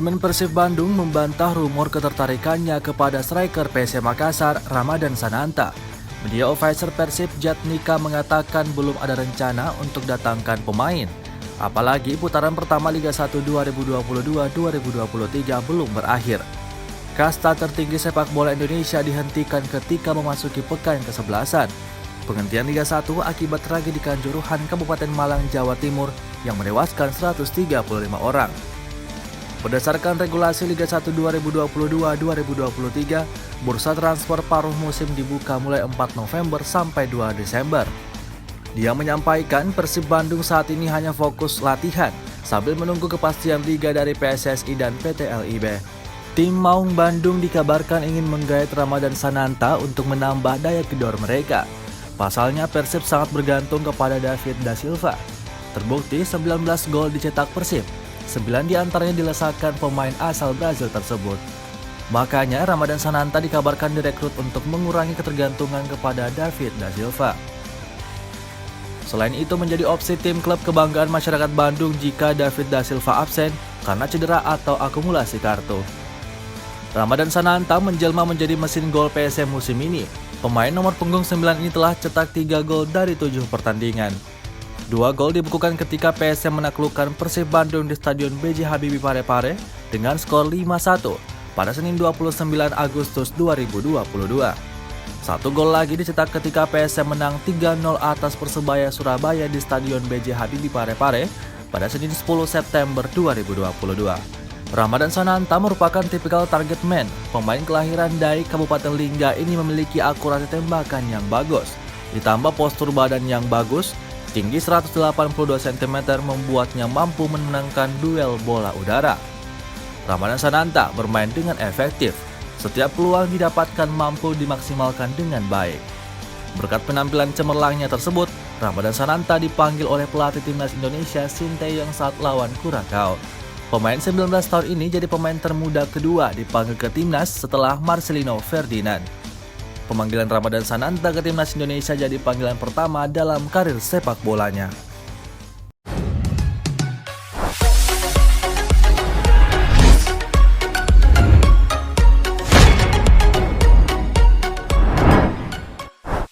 Manajemen Persib Bandung membantah rumor ketertarikannya kepada striker PSM Makassar, Ramadhan Sananta. Media advisor Persib Jatnika mengatakan belum ada rencana untuk datangkan pemain. Apalagi putaran pertama Liga 1 2022-2023 belum berakhir. Kasta tertinggi sepak bola Indonesia dihentikan ketika memasuki pekan ke-11. Penghentian Liga 1 akibat tragedi Kanjuruhan Kabupaten Malang, Jawa Timur yang menewaskan 135 orang. Berdasarkan regulasi Liga 1 2022-2023, bursa transfer paruh musim dibuka mulai 4 November sampai 2 Desember. Dia menyampaikan Persib Bandung saat ini hanya fokus latihan sambil menunggu kepastian liga dari PSSI dan PT LIB. Tim Maung Bandung dikabarkan ingin menggait Ramadhan Sananta untuk menambah daya gedor mereka. Pasalnya Persib sangat bergantung kepada David Da Silva. Terbukti 19 gol dicetak Persib. 9 diantaranya dilesakan pemain asal Brazil tersebut. Makanya Ramadhan Sananta dikabarkan direkrut untuk mengurangi ketergantungan kepada David Da Silva. Selain itu menjadi opsi tim klub kebanggaan masyarakat Bandung jika David Da Silva absen karena cedera atau akumulasi kartu. Ramadhan Sananta menjelma menjadi mesin gol PSM musim ini. Pemain nomor punggung 9 ini telah cetak 3 gol dari 7 pertandingan. 2 gol dibukukan ketika PSM menaklukkan Persib Bandung di Stadion B.J. Habibie Parepare dengan skor 5-1 pada Senin 29 Agustus 2022. 1 gol lagi dicetak ketika PSM menang 3-0 atas Persebaya Surabaya di Stadion B.J. Habibie Parepare pada Senin 10 September 2022. Ramadhan Sananta merupakan tipikal target man. Pemain kelahiran dari Kabupaten Lingga ini memiliki akurasi tembakan yang bagus. Ditambah postur badan yang bagus, tinggi 182 cm membuatnya mampu memenangkan duel bola udara. Ramadhan Sananta bermain dengan efektif. Setiap peluang didapatkan mampu dimaksimalkan dengan baik. Berkat penampilan cemerlangnya tersebut, Ramadhan Sananta dipanggil oleh pelatih timnas Indonesia Sinteyong saat lawan Curaçao. Pemain 19 tahun ini jadi pemain termuda kedua dipanggil ke timnas setelah Marcelino Ferdinand. Pemanggilan Ramadhan Sananta ke timnas Indonesia jadi panggilan pertama dalam karir sepak bolanya.